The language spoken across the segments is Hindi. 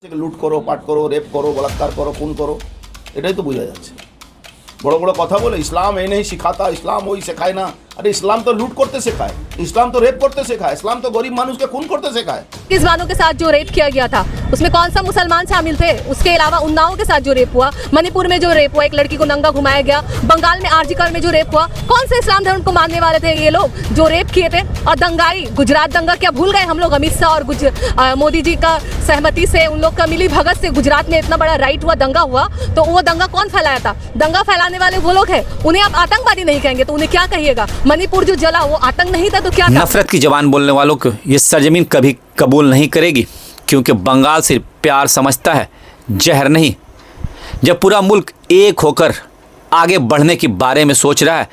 লুট করো, পাট করো, রেপ করো, বলাৎকার করো, খুন করো, এটাই তো বোঝা যাচ্ছে। বড় বড় কথা বলে ইসলাম এই नहीं सिखाता, ইসলাম ওই শেখায় না। अरे इस्लाम तो लूट करते सिखाए, इस्लाम तो रेप करते सिखाए, इस्लाम तो गरीब मानुष के खून करते सिखाए। किस वालों के साथ जो रेप किया गया था उसमें कौन सा मुसलमान शामिल थे? उसके अलावा उन्नाव के साथ जो रेप हुआ, मणिपुर में जो रेप हुआ, एक लड़की को नंगा घुमाया गया, बंगाल में आरजीकर में जो रेप हुआ, कौन से इस्लाम धर्म को मानने वाले थे ये लोग जो रेप किए थे? और दंगाई गुजरात दंगा क्या भूल गए हम लोग? अमित शाह और मोदी जी का सहमति से, उन लोग का मिली भगत से गुजरात में इतना बड़ा राइट हुआ, दंगा हुआ, तो वो दंगा कौन फैलाया था? दंगा फैलाने वाले वो लोग हैं, उन्हें आप आतंकवादी नहीं कहेंगे तो उन्हें क्या कहिएगा? मणिपुर जो जला वो आतंक नहीं था तो क्या था? नफरत की जबान बोलने वालों को ये सरजमीन कभी कबूल नहीं करेगी, क्योंकि बंगाल सिर्फ प्यार समझता है, जहर नहीं। जब पूरा मुल्क एक होकर आगे बढ़ने के बारे में सोच रहा है,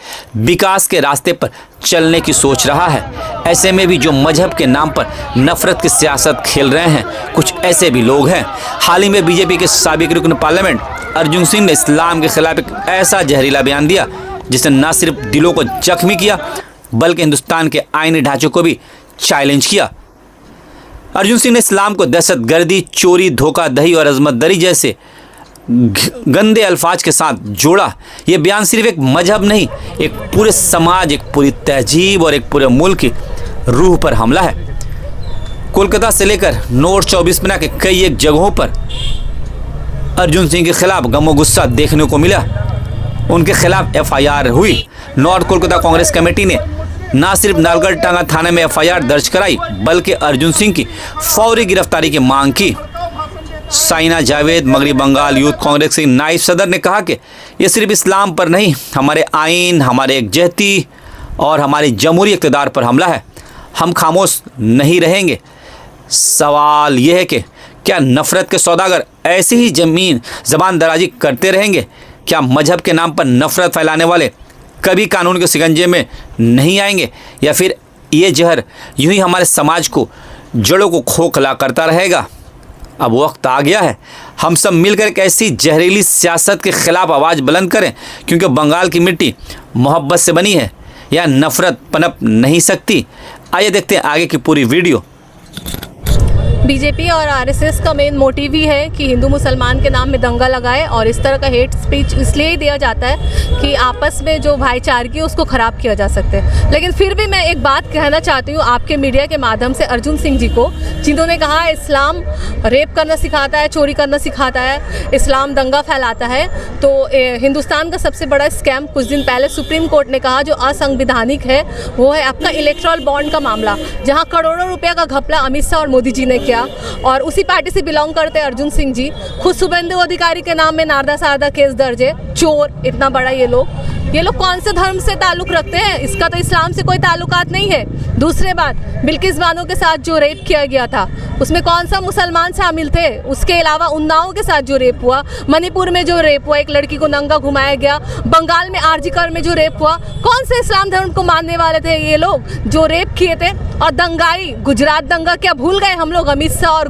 विकास के रास्ते पर चलने की सोच रहा है, ऐसे में भी जो मजहब के नाम पर नफरत की सियासत खेल रहे हैं, कुछ ऐसे भी लोग हैं। हाल ही में बीजेपी के साबिक रुकन पार्लियामेंट अर्जुन सिंह ने इस्लाम के खिलाफ एक ऐसा जहरीला बयान दिया जिसने न सिर्फ दिलों को जख्मी किया बल्कि हिंदुस्तान के आईनी ढांचे को भी चैलेंज किया। अर्जुन सिंह ने इस्लाम को दहशतगर्दी, चोरी, धोखाधड़ी और अजमतदरी जैसे गंदे अल्फाज के साथ जोड़ा। ये बयान सिर्फ एक मजहब नहीं, एक पूरे समाज, एक पूरी तहजीब और एक पूरे मुल्क की रूह पर हमला है। कोलकाता से लेकर नॉर्थ 24 परगना के कई एक जगहों पर अर्जुन सिंह के खिलाफ गमो गुस्सा देखने को मिला। उनके खिलाफ FIR हुई। नॉर्थ कोलकाता कांग्रेस कमेटी ने न सिर्फ नालगढ़ टांगा थाने में FIR दर्ज कराई बल्कि अर्जुन सिंह की फौरी गिरफ्तारी की मांग की। साइना जावेद मगरी बंगाल यूथ कांग्रेस के नायब सदर ने कहा कि ये सिर्फ इस्लाम पर नहीं, हमारे आइन, हमारे एकजहती और हमारी जमहूरी इक़्तिदार पर हमला है। हम खामोश नहीं रहेंगे। सवाल यह है कि क्या नफ़रत के सौदागर ऐसी ही ज़बान दराजी करते रहेंगे? क्या मजहब के नाम पर नफ़रत फैलाने वाले कभी कानून के शिकंजे में नहीं आएंगे, या फिर ये जहर यूं ही हमारे समाज को, जड़ों को खोखला करता रहेगा? अब वक्त आ गया है हम सब मिलकर एक ऐसी जहरीली सियासत के ख़िलाफ़ आवाज़ बुलंद करें, क्योंकि बंगाल की मिट्टी मोहब्बत से बनी है, या नफ़रत पनप नहीं सकती। आइए देखते हैं आगे की पूरी वीडियो। बीजेपी और आरएसएस का मेन मोटिव ही है कि हिंदू मुसलमान के नाम में दंगा लगाए, और इस तरह का हेट स्पीच इसलिए ही दिया जाता है कि आपस में जो भाईचारगी है उसको ख़राब किया जा सकता है। लेकिन फिर भी मैं एक बात कहना चाहती हूँ आपके मीडिया के माध्यम से अर्जुन सिंह जी को, जिन्होंने कहा है इस्लाम रेप करना सिखाता है, चोरी करना सिखाता है, इस्लाम दंगा फैलाता है। तो हिंदुस्तान का सबसे बड़ा स्कैम कुछ दिन पहले सुप्रीम कोर्ट ने कहा जो असंवैधानिक है वो है आपका इलेक्ट्रल बॉन्ड का मामला, जहाँ करोड़ों रुपये का घपला अमित शाह और मोदी जी ने किया। और उसी पार्टी से बिलोंग करते हैं अर्जुन सिंह जी। खुद शुभेंदु अधिकारी के नाम में नारदा सारदा केस दर्ज है। चोर इतना बड़ा ये लोग कौन से धर्म से ताल्लुक़ रखते हैं? इसका तो इस्लाम से कोई ताल्लुकात नहीं है। दूसरी बात, बिल्किस बानो के साथ जो रेप किया गया था उसमें कौन सा मुसलमान शामिल थे? उसके अलावा उन्नाव के साथ जो रेप हुआ, मणिपुर में जो रेप हुआ, एक लड़की को नंगा घुमाया गया, बंगाल में आरजीकर में जो रेप हुआ, कौन से इस्लाम धर्म को मानने वाले थे ये लोग जो रेप किए थे? और दंगाई गुजरात दंगा क्या भूल गए हम लोग? अमित शाह और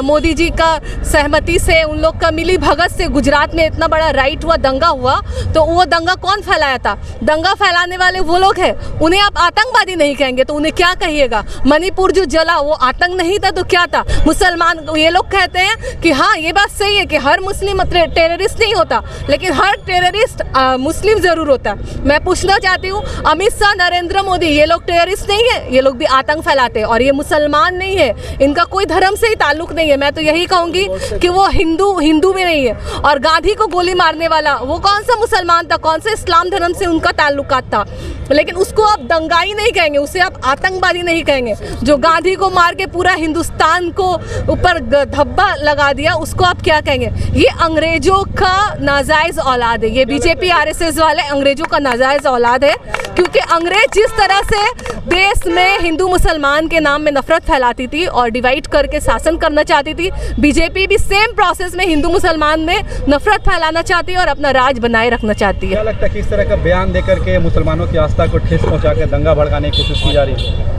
मोदी जी का सहमति से, उन लोग का मिली भगत से गुजरात में इतना बड़ा राइट हुआ, दंगा हुआ, तो वो दंगा कौन फैलाया था? दंगा फैलाने वाले वो लोग हैं, उन्हें आप आतंकवादी नहीं कहेंगे तो उन्हें क्या कहिएगा? मणिपुर जो जला वो आतंक नहीं था तो क्या था? मुसलमान ये लोग कहते हैं कि हाँ ये बात सही है कि हर मुस्लिम टेररिस्ट नहीं होता, लेकिन हर टेररिस्ट मुस्लिम ज़रूर होता है। मैं पूछना चाहती हूँ अमित शाह, नरेंद्र मोदी, ये लोग टेररिस्ट नहीं है? ये लोग भी आतंक फैलाते हैं और ये मुसलमान नहीं है, इनका कोई धर्म से ही ताल्लुक नहीं है। मैं तो यही कहूँगी कि वो हिंदू भी नहीं है। और गांधी को गोली मारने वाला वो कौन सा मुसलमान था? कौन से इस्लाम धर्म से उनका ताल्लुकात था? लेकिन उसको आप दंगाई नहीं कहेंगे, उसे आप आतंकवादी नहीं कहेंगे। जो गांधी को मार के पूरा हिंदुस्तान को ऊपर धब्बा लगा दिया उसको आप क्या कहेंगे? ये अंग्रेजों का नाजायज़ औलाद है। ये बीजेपी आरएसएस वाले अंग्रेजों का नाजायज़ औलाद है, क्योंकि अंग्रेज जिस तरह से देश में हिंदू मुसलमान के नाम में नफरत फैलाती थी और डिवाइड करके शासन करना चाहती थी, बीजेपी भी सेम प्रोसेस में हिंदू मुसलमान में नफरत फैलाना चाहती है और अपना राज बनाए रखना चाहती है। क्या लगता है कि इस तरह का बयान देकर के मुसलमानों की आस्था को ठेस पहुंचा के दंगा भड़काने की कोशिश की जा रही है?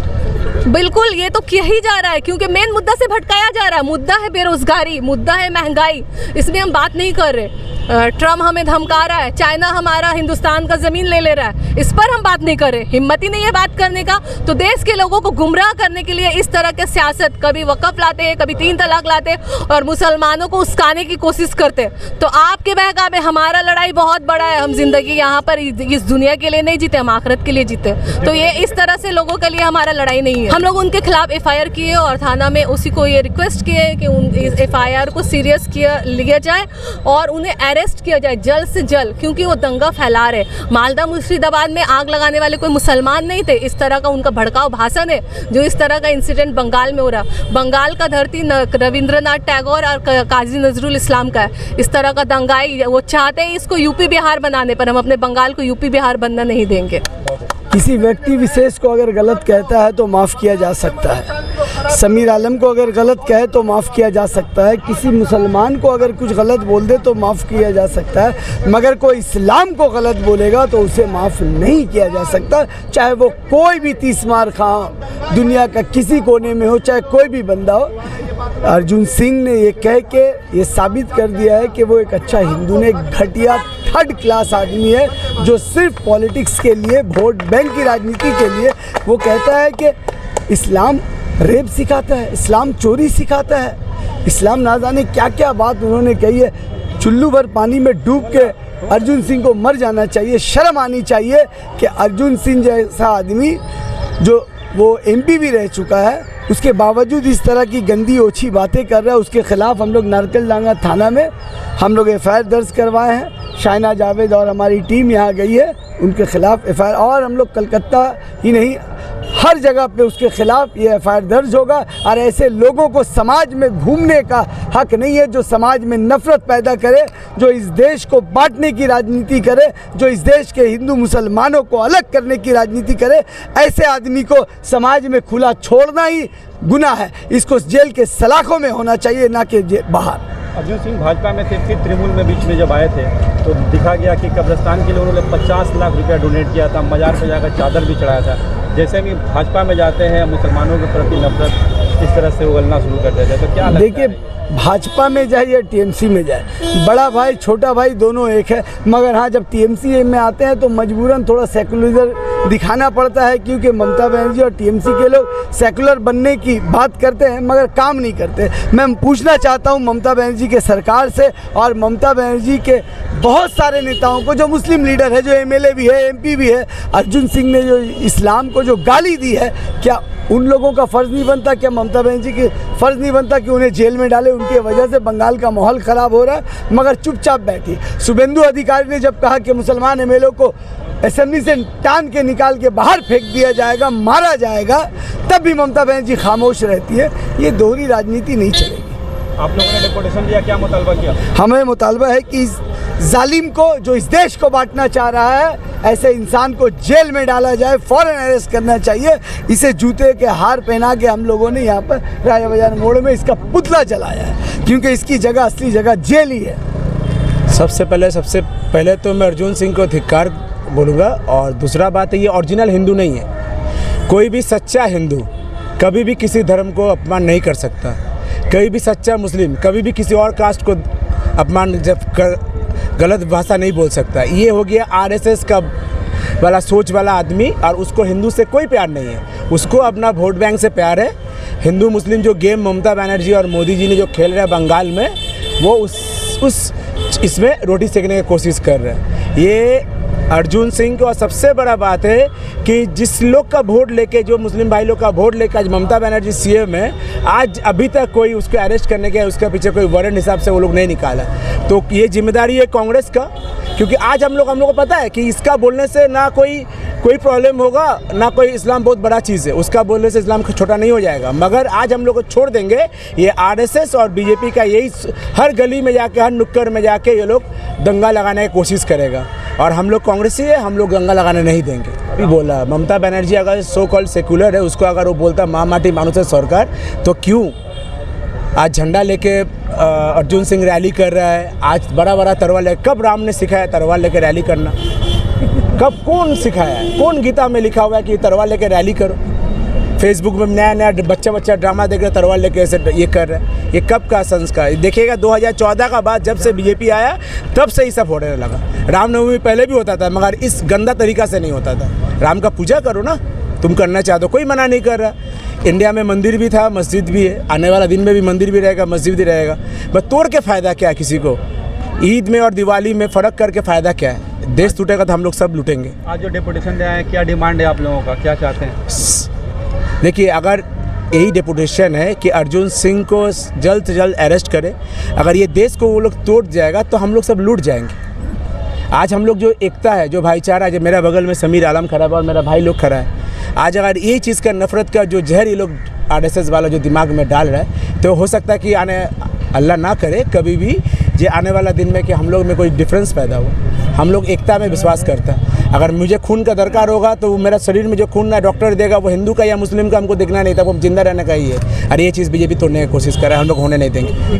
बिल्कुल, ये तो किया ही जा रहा है, क्योंकि मेन मुद्दा से भटकाया जा रहा है। मुद्दा है बेरोजगारी, मुद्दा है महंगाई, इसमें हम बात नहीं कर रहे। ट्रम्प हमें धमका रहा है, चाइना हमारा हिंदुस्तान का ज़मीन ले रहा है, इस पर हम बात नहीं करें, हिम्मत ही नहीं है बात करने का। तो देश के लोगों को गुमराह करने के लिए इस तरह के सियासत, कभी वक़्फ़ लाते हैं, कभी 3 तलाक लाते हैं और मुसलमानों को उस्काने की कोशिश करते हैं। तो आपके बहका में हमारा लड़ाई बहुत बड़ा है। हम जिंदगी यहाँ पर इस दुनिया के लिए नहीं जीते, हम आखिरत के लिए जीते। तो ये इस तरह से लोगों के लिए हमारा लड़ाई नहीं है। हम लोग उनके खिलाफ FIR किए और थाना में उसी को ये रिक्वेस्ट किए कि इस FIR को सीरियस लिया जाए और उन्हें अरेस्ट किया जाए जल्द से जल्द, क्योंकि वो दंगा फैला रहे। मालदा मुर्शिदाबाद में आग लगाने वाले कोई मुसलमान नहीं थे। इस तरह का उनका भड़काऊ भाषण है जो इस तरह का इंसिडेंट बंगाल में हो रहा। बंगाल का धरती रविंद्रनाथ टैगोर और काजी नजरुल इस्लाम का है। इस तरह का दंगाई वो चाहते हैं इसको यूपी बिहार बनाने, पर हम अपने बंगाल को यूपी बिहार बनना नहीं देंगे। किसी व्यक्ति विशेष को अगर गलत कहता है तो माफ़ किया जा सकता है। समीर आलम को अगर गलत कहे तो माफ़ किया जा सकता है। किसी मुसलमान को अगर कुछ गलत बोल दे तो माफ़ किया जा सकता है, मगर कोई इस्लाम को गलत बोलेगा तो उसे माफ़ नहीं किया जा सकता, चाहे वो कोई भी 30 मार खां दुनिया का किसी कोने में हो, चाहे कोई भी बंदा हो। अर्जुन सिंह ने ये कह के ये साबित कर दिया है कि वो एक अच्छा हिंदू ने, घटिया 3rd क्लास आदमी है जो सिर्फ पॉलिटिक्स के लिए, वोट बैंक की राजनीति के लिए वो कहता है कि इस्लाम रेप सिखाता है, इस्लाम चोरी सिखाता है, इस्लाम ना जाने क्या क्या बात उन्होंने कही है। चुल्लू भर पानी में डूब के अर्जुन सिंह को मर जाना चाहिए। शर्म आनी चाहिए कि अर्जुन सिंह जैसा आदमी जो वो MP भी रह चुका है, उसके बावजूद इस तरह की गंदी ओछी बातें कर रहा है। उसके ख़िलाफ़ हम लोग नारकलडांगा थाना में हम लोग FIR दर्ज करवाए हैं। शाइना जावेद और हमारी टीम यहाँ गई है, उनके ख़िलाफ़ FIR, और हम लोग कलकत्ता ही नहीं हर जगह पे उसके ख़िलाफ़ ये FIR दर्ज होगा। और ऐसे लोगों को समाज में घूमने का हक नहीं है जो समाज में नफ़रत पैदा करे, जो इस देश को बांटने की राजनीति करे, जो इस देश के हिंदू मुसलमानों को अलग करने की राजनीति करे। ऐसे आदमी को समाज में खुला छोड़ना ही गुनाह है। इसको जेल के सलाखों में होना चाहिए, ना कि बाहर। अर्जुन सिंह भाजपा में थे, फिर तृणमूल में बीच में जब आए थे तो दिखा गया कि कब्रिस्तान के लिए उन्होंने 50 लाख रुपया डोनेट किया था, मज़ार पर जाकर चादर भी चढ़ाया था। जैसे भी भाजपा में जाते हैं मुसलमानों के प्रति नफरत इस तरह से उगलना शुरू कर देते हैं, तो क्या देखिए, भाजपा में जाए या TMC में जाए, बड़ा भाई छोटा भाई दोनों एक है। मगर हाँ, जब TMC में आते हैं तो मजबूरन थोड़ा सेकुलर दिखाना पड़ता है, क्योंकि ममता बनर्जी और TMC के लोग सेकुलर बनने की बात करते हैं मगर काम नहीं करते। मैं पूछना चाहता हूँ ममता बनर्जी के सरकार से और ममता बनर्जी के बहुत सारे नेताओं को, जो मुस्लिम लीडर है, जो MLA भी है, MP भी है, अर्जुन सिंह ने जो इस्लाम को जो गाली दी है, क्या उन लोगों का फ़र्ज़ नहीं बनता, क्या ममता बनर्जी की फ़र्ज़ नहीं बनता कि उन्हें जेल में डाले? उनकी वजह से बंगाल का माहौल ख़राब हो रहा है, मगर चुपचाप बैठी। शुभेंदु अधिकारी ने जब कहा कि मुसलमान MLA को असेंबली से टान के निकाल के बाहर फेंक दिया जाएगा, मारा जाएगा, तब भी ममता बनर्जी खामोश रहती है। ये दोहरी राजनीति नहीं चलेगी। आप लोगों ने डिपुटेशन दिया, क्या मुतालबा किया? हमें मुतालबा है कि इस जालिम को, जो इस देश को बांटना चाह रहा है, ऐसे इंसान को जेल में डाला जाए, फ़ौरन अरेस्ट करना चाहिए। इसे जूते के हार पहना के हम लोगों ने यहाँ पर राजा बाजार मोड़ में इसका पुतला जलाया है, क्योंकि इसकी जगह, असली जगह जेल ही है। सबसे पहले तो मैं अर्जुन सिंह को धिक्कार बोलूँगा। और दूसरा बात है, ये ओरिजिनल हिंदू नहीं है। कोई भी सच्चा हिंदू कभी भी किसी धर्म को अपमान नहीं कर सकता। कोई भी सच्चा मुस्लिम कभी भी किसी और कास्ट को अपमान गलत भाषा नहीं बोल सकता। ये हो गया RSS का वाला सोच वाला आदमी, और उसको हिंदू से कोई प्यार नहीं है, उसको अपना वोट बैंक से प्यार है। हिंदू मुस्लिम जो गेम ममता बनर्जी और मोदी जी ने जो खेल रहे हैं बंगाल में, वो उस इसमें रोटी सेकने की कोशिश कर रहे हैं ये अर्जुन सिंह को। और सबसे बड़ा बात है कि जिस लोग का वोट लेके, जो मुस्लिम भाई लोग का वोट लेके आज ममता बनर्जी CM है, आज अभी तक कोई उसको अरेस्ट करने के, उसके पीछे कोई वारंट हिसाब से वो लोग नहीं निकाला। तो ये जिम्मेदारी है कांग्रेस का, क्योंकि आज हम लोग को पता है कि इसका बोलने से ना कोई प्रॉब्लम होगा, ना कोई इस्लाम बहुत बड़ा चीज़ है, उसका बोलने से इस्लाम छोटा नहीं हो जाएगा। मगर आज हम लोग को छोड़ देंगे, ये RSS और BJP का यही हर गली में जाके, हर नुक्कड़ में जाके ये लोग दंगा लगाने की कोशिश करेगा। और हम लोग कांग्रेसी है, हम लोग दंगा लगाने नहीं देंगे। अभी बोला ममता बनर्जी अगर सो कॉल्ड सेकुलर है, उसको अगर वो बोलता माँ माटी मानुष है सरकार, तो क्यों आज झंडा लेके अर्जुन सिंह रैली कर रहा है? आज बड़ा तलवार ले, कब राम ने सिखाया तलवार लेके रैली करना? कब कौन सिखाया है? कौन गीता में लिखा हुआ है कि तलवार लेके रैली करो? फेसबुक में नया नया बच्चा ड्रामा देख रहे, तलवार लेके ऐसे ये कर रहे हैं। ये कब का संस्कार देखिएगा? 2014 का बाद जब से बीजेपी आया तब से ही सब होने लगा। रामनवमी पहले भी होता था मगर इस गंदा तरीका से नहीं होता था। राम का पूजा करो ना, तुम करना चाहते हो, कोई मना नहीं कर रहा। इंडिया में मंदिर भी था, मस्जिद भी है, आने वाला दिन में भी मंदिर भी रहेगा, मस्जिद भी रहेगा। बस तोड़ के फ़ायदा क्या है किसी को? ईद में और दिवाली में फ़र्क करके फ़ायदा क्या है? देश टूटेगा तो हम लोग सब लूटेंगे। आज जो डेपुटेशन दे आए हैं, क्या डिमांड है आप लोगों का, क्या चाहते हैं? देखिए, अगर यही डेपुटेशन है कि अर्जुन सिंह को जल्द से जल्द अरेस्ट करें। अगर ये देश को वो लोग तोड़ जाएगा तो हम लोग सब लूट जाएंगे। आज हम लोग जो एकता है, जो भाईचारा है, जो मेरा बगल में समीर आलम खड़ा है और मेरा भाई लोग खड़ा है, आज अगर ये चीज़ का नफरत का जो जहर ये लोग RSS वाला जो दिमाग में डाल रहा है, तो हो सकता है कि अल्लाह ना करे कभी भी ये आने वाला दिन में कि हम लोग में कोई डिफरेंस पैदा हो। हम लोग एकता में विश्वास करते हैं। अगर मुझे खून का दरकार होगा तो मेरा शरीर में जो खून ना डॉक्टर देगा वो हिंदू का या मुस्लिम का हमको दिखना नहीं था, वो जिंदा रहने का ही है। और ये चीज़ बीजेपी तोड़ने की कोशिश कर रहा है, हम लोग होने नहीं देंगे।